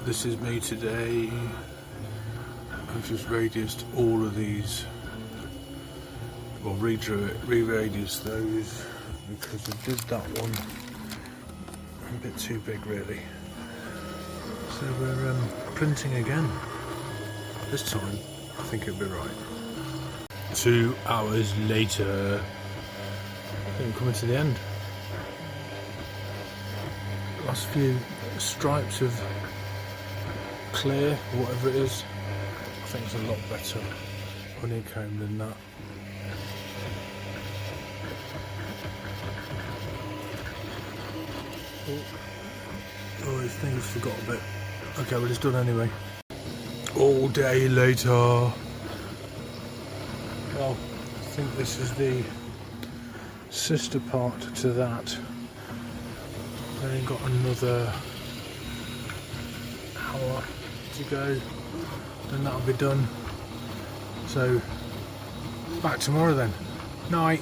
this is me today. I've just radiused all of these, well, re-radiused those because I did that one a bit too big really. So we're printing again. This time I think it'll be right. 2 hours later, I think we're coming to the end. Last few stripes of clear, whatever it is, I think it's a lot better honeycomb than that. Oh, his thing's forgot a bit. Okay, well, it's done anyway. All day later. Well, I think this is the sister part to that. Then got another hour to go, then that'll be done. So back tomorrow then. Night.